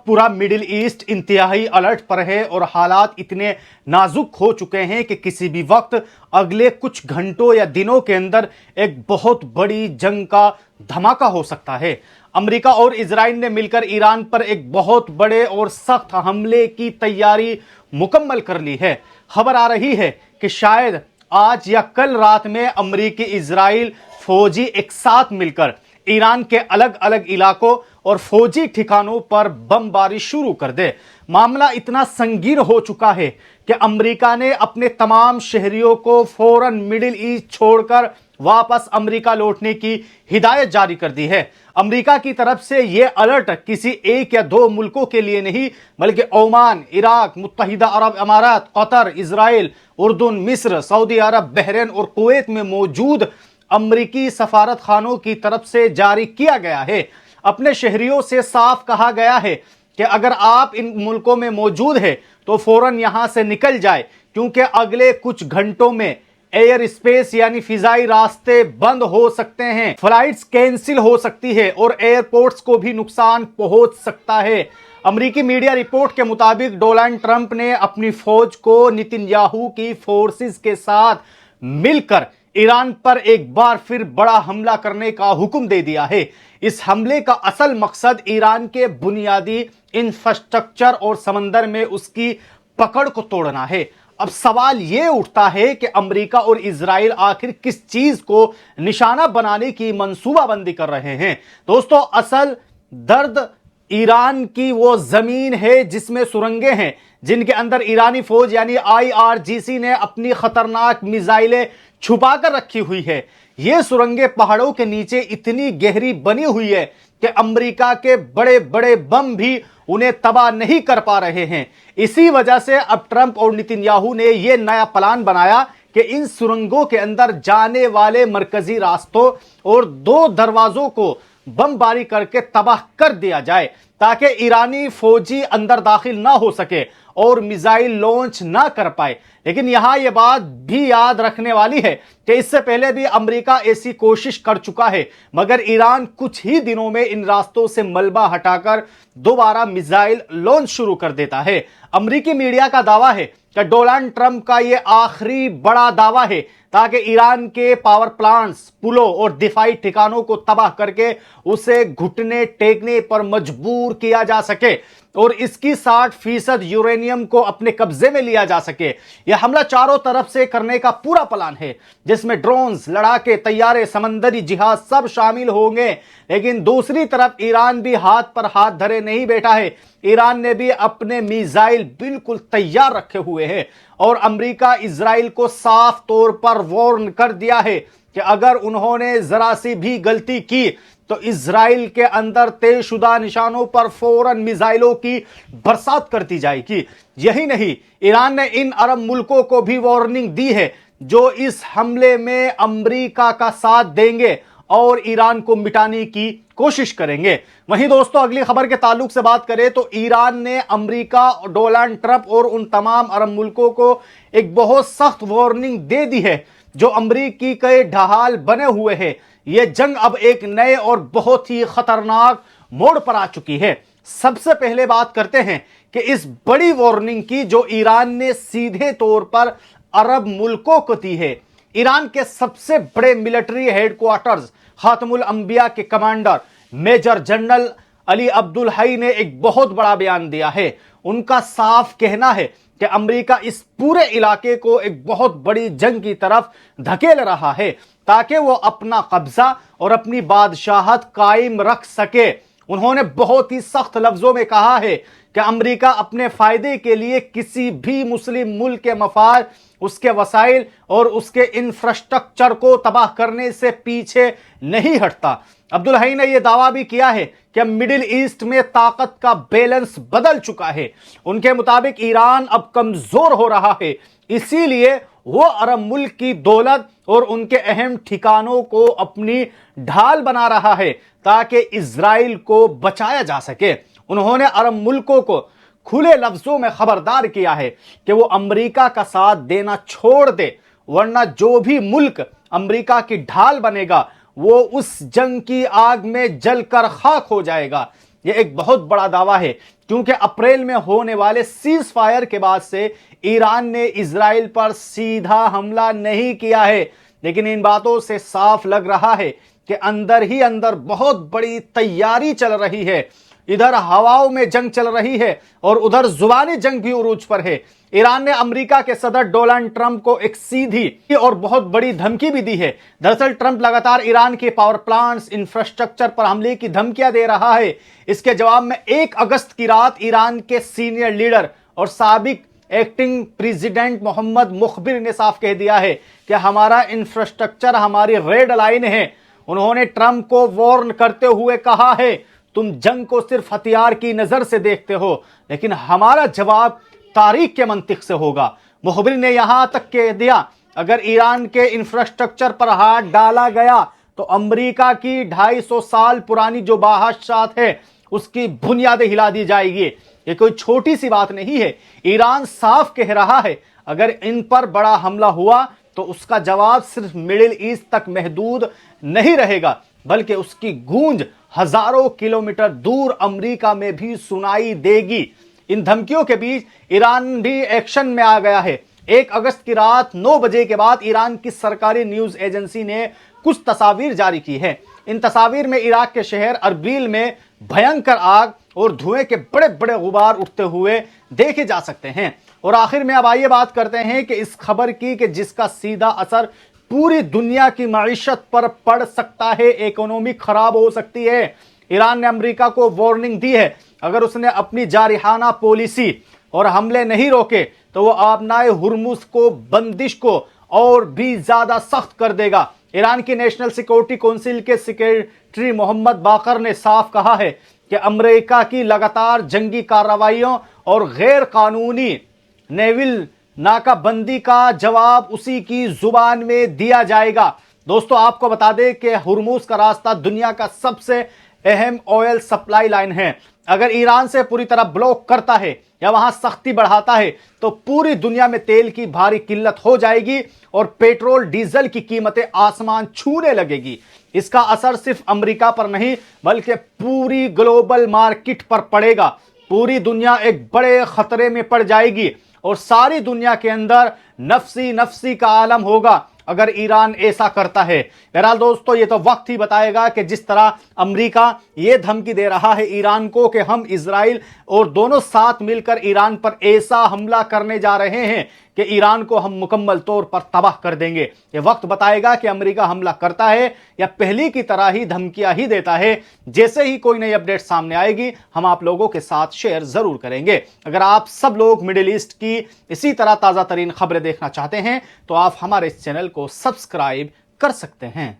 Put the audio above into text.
पूरा middle east इंतहाई alert पर है और हालात इतने नाजुक हो चुके हैं कि किसी भी वक्त अगले कुछ घंटों या दिनों के अंदर एक बहुत बड़ी जंग का धमाका हो सकता है। अमेरिका और इजराइल ने मिलकर ईरान पर एक बहुत बड़े और सख्त हमले की तैयारी मुकम्मल कर ली है। खबर आ रही है कि शायद आज या कल रात में अमेरिकी इजराइल फौजी एक साथ मिलकर ईरान के अलग अलग इलाकों और फौजी ठिकानों पर बमबारी शुरू कर दे। मामला इतना संगीन हो चुका है कि अमेरिका ने अपने तमाम शहरियों को फौरन मिडिल ईस्ट छोड़कर वापस अमेरिका लौटने की हिदायत जारी कर दी है। अमेरिका की तरफ से यह अलर्ट किसी एक या दो मुल्कों के लिए नहीं, बल्कि ओमान, इराक, मुत्तहिदा अरब अमारात, कतर, इजराइल, उर्दून, मिस्र, सऊदी अरब, बहरीन और कुवैत में मौजूद अमेरिकी सफारत खानों की तरफ से जारी किया गया है। अपने शहरियों से साफ कहा गया है कि अगर आप इन मुल्कों में मौजूद है तो फौरन यहां से निकल जाए, क्योंकि अगले कुछ घंटों में एयर स्पेस यानी फिजाई रास्ते बंद हो सकते हैं, फ्लाइट्स कैंसिल हो सकती है और एयरपोर्ट्स को भी नुकसान पहुंच सकता है। अमेरिकी मीडिया रिपोर्ट के मुताबिक डोनाल्ड ट्रंप ने अपनी फौज को नेतन्याहू की फोर्सेस के साथ मिलकर ईरान पर एक बार फिर बड़ा हमला करने का हुक्म दे दिया है। इस हमले का असल मकसद ईरान के बुनियादी इंफ्रास्ट्रक्चर और समंदर में उसकी पकड़ को तोड़ना है। अब सवाल यह उठता है कि अमेरिका और इजराइल आखिर किस चीज को निशाना बनाने की मंसूबाबंदी कर रहे हैं। दोस्तों, असल दर्द ईरान की वो जमीन है जिसमें सुरंगें हैं, जिनके अंदर ईरानी फौज यानी IRGC ने अपनी खतरनाक मिसाइलें छुपाकर रखी हुई है। ये सुरंगें पहाड़ों के नीचे इतनी गहरी बनी हुई है कि अमेरिका के बड़े बड़े बम भी उन्हें तबाह नहीं कर पा रहे हैं। इसी वजह से अब ट्रंप और नेतन्याहू ने यह नया प्लान बनाया कि इन सुरंगों के अंदर जाने वाले मरकजी रास्तों और 2 दरवाजों को बमबारी करके तबाह कर दिया जाए, ताकि ईरानी फौजी अंदर दाखिल ना हो सके और मिसाइल लॉन्च ना कर पाए। लेकिन यहां यह बात भी याद रखने वाली है कि इससे पहले भी अमेरिका ऐसी कोशिश कर चुका है, मगर ईरान कुछ ही दिनों में इन रास्तों से मलबा हटाकर दोबारा मिसाइल लॉन्च शुरू कर देता है। अमेरिकी मीडिया का दावा है कि डोनाल्ड ट्रंप का यह आखिरी बड़ा दावा है, ताकि ईरान के पावर प्लांट्स, पुलों और दिफाई ठिकानों को तबाह करके उसे घुटने टेकने पर मजबूर किया जा सके और इसकी 60% यूरेनियम को अपने कब्जे में लिया जा सके। यह हमला चारों तरफ से करने का पूरा प्लान है, जिसमें ड्रोन्स, लड़ाके, तैयारे, समंदरी जिहाज सब शामिल होंगे। लेकिन दूसरी तरफ ईरान भी हाथ पर हाथ धरे नहीं बैठा है। ईरान ने भी अपने मिसाइल बिल्कुल तैयार रखे हुए हैं और अमेरिका इजराइल को साफ तौर पर वार्न कर दिया है कि अगर उन्होंने जरा सी भी गलती की तो इजराइल के अंदर तयशुदा निशानों पर फौरन मिसाइलों की बरसात कर दी जाएगी। यही नहीं, ईरान ने इन अरब मुल्कों को भी वार्निंग दी है जो इस हमले में अमेरिका का साथ देंगे और ईरान को मिटाने की कोशिश करेंगे। वहीं दोस्तों, अगली खबर के ताल्लुक से बात करें तो ईरान ने अमेरिका, डोनाल्ड ट्रंप और उन तमाम अरब मुल्कों को एक बहुत सख्त वार्निंग दे दी है जो अमेरिकी के ढाल बने हुए हैं। यह जंग अब एक नए और बहुत ही खतरनाक मोड़ पर आ चुकी है। सबसे पहले बात करते हैं कि इस बड़ी वार्निंग की जो ईरान ने सीधे तौर पर अरब मुल्कों को दी है। ईरान के सबसे बड़े मिलिट्री हेडक्वार्टर्स खातमुल अंबिया के commander major general Ali Abdul Hai ने एक बहुत बड़ा बयान दिया है। उनका साफ कहना है कि अमेरिका इस पूरे इलाके को एक बहुत बड़ी जंग की तरफ धकेल रहा है, ताकि वो अपना कब्जा और अपनी बादशाहत कायम रख सके। उन्होंने बहुत ही सख्त लफ्जों में कहा है कि अमेरिका अपने फायदे के लिए किसी भी मुस्लिम मुल्क के मफाद, उसके वसाइल और उसके इंफ्रास्ट्रक्चर को तबाह करने से पीछे नहीं हटता। अब्दुल हई ने यह दावा भी किया है कि मिडिल ईस्ट में ताकत का बैलेंस बदल चुका है। उनके मुताबिक ईरान अब कमजोर हो रहा है, इसीलिए वो अरब मुल्क की दौलत और उनके अहम ठिकानों को अपनी ढाल बना रहा है ताकि इजराइल को बचाया जा सके। उन्होंने अरब मुल्कों को खुले लफ्जों में खबरदार किया है कि वो अमेरिका का साथ देना छोड़ दे, वरना जो भी मुल्क अमेरिका की ढाल बनेगा वो उस जंग की आग में जलकर खाक हो जाएगा। यह एक बहुत बड़ा दावा है, क्योंकि अप्रैल में होने वाले सीज फायर के बाद से ईरान ने इजराइल पर सीधा हमला नहीं किया है। लेकिन इन बातों से साफ लग रहा है कि अंदर ही अंदर बहुत बड़ी तैयारी चल रही है। इधर हवाओं में जंग चल रही है और उधर जुबानी जंग भी उरूज पर है। ईरान ने अमेरिका के सदर डोनाल्ड ट्रंप को एक सीधी और बहुत बड़ी धमकी भी दी है। दरअसल ट्रंप लगातार ईरान के पावर प्लांट्स, इंफ्रास्ट्रक्चर पर हमले की धमकियां दे रहा है। इसके जवाब में 1 अगस्त की रात ईरान के सीनियर लीडर और साबिक एक्टिंग प्रेसिडेंट मोहम्मद मुखबिर ने साफ कह दिया है कि हमारा इंफ्रास्ट्रक्चर हमारी रेड लाइन है। उन्होंने ट्रंप को वार्न करते हुए कहा है, तुम जंग को सिर्फ हथियार की नजर से देखते हो, लेकिन हमारा जवाब तारीख के मंतिक से होगा। मुखबिर ने यहां तक कह दिया, अगर ईरान के इंफ्रास्ट्रक्चर पर हाथ डाला गया तो अमेरिका की 250 साल पुरानी जो बादशाहत है उसकी बुनियादें हिला दी जाएगी। ये कोई छोटी सी बात नहीं है। ईरान साफ कह रहा है, अगर इन पर बड़ा हमला हुआ तो उसका जवाब सिर्फ मिडिल ईस्ट तक महदूद नहीं रहेगा, बल्कि उसकी गूंज हजारों किलोमीटर दूर अमेरिका में भी सुनाई देगी। इन धमकियों के बीच ईरान भी एक्शन में आ गया है। 1 अगस्त की रात 9 बजे के बाद ईरान की सरकारी न्यूज एजेंसी ने कुछ तस्वीर जारी की है। इन तस्वीर में इराक के शहर अरबिल में भयंकर आग और धुएं के बड़े बड़े गुबार उठते हुए देखे जा सकते हैं। और आखिर में अब आइए बात करते हैं कि इस खबर की कि जिसका सीधा असर पूरी दुनिया की मईशत पर पड़ सकता है, इकोनॉमी खराब हो सकती है। ईरान ने अमेरिका को वार्निंग दी है, अगर उसने अपनी जारिहाना पॉलिसी और हमले नहीं रोके तो वो आबनाए हुर्मुज को बंदिश को और भी ज्यादा सख्त कर देगा। ईरान की नेशनल सिक्योरिटी काउंसिल के सेक्रेटरी मोहम्मद बाकर ने साफ कहा है कि अमेरिका की लगातार जंगी कार्रवाइयों और गैर कानूनी नेविल नाकाबंदी का जवाब उसी की जुबान में दिया जाएगा। दोस्तों, आपको बता दें कि हुर्मुज का रास्ता दुनिया का सबसे अहम ऑयल सप्लाई लाइन है। अगर ईरान से पूरी तरह ब्लॉक करता है या वहां सख्ती बढ़ाता है तो पूरी दुनिया में तेल की भारी किल्लत हो जाएगी और पेट्रोल डीजल की कीमतें आसमान छूने लगेगी। इसका असर सिर्फ अमेरिका पर नहीं बल्कि पूरी ग्लोबल मार्केट पर पड़ेगा। पूरी दुनिया एक बड़े खतरे में पड़ जाएगी और सारी दुनिया के अंदर नफसी नफसी का आलम होगा अगर ईरान ऐसा करता है। बहरहाल दोस्तों, ये तो वक्त ही बताएगा कि जिस तरह अमेरिका ये धमकी दे रहा है ईरान को कि हम इजराइल और दोनों साथ मिलकर ईरान पर ऐसा हमला करने जा रहे हैं कि ईरान को हम मुकम्मल तौर पर तबाह कर देंगे। ये वक्त बताएगा कि अमेरिका हमला करता है या पहले की तरह ही धमकियां ही देता है। जैसे ही कोई नई अपडेट सामने आएगी हम आप लोगों के साथ शेयर जरूर करेंगे। अगर आप सब लोग मिडिल ईस्ट की इसी तरह ताज़ा तरीन खबरें देखना चाहते हैं तो आप हमारे इस चैनल को सब्सक्राइब कर सकते हैं।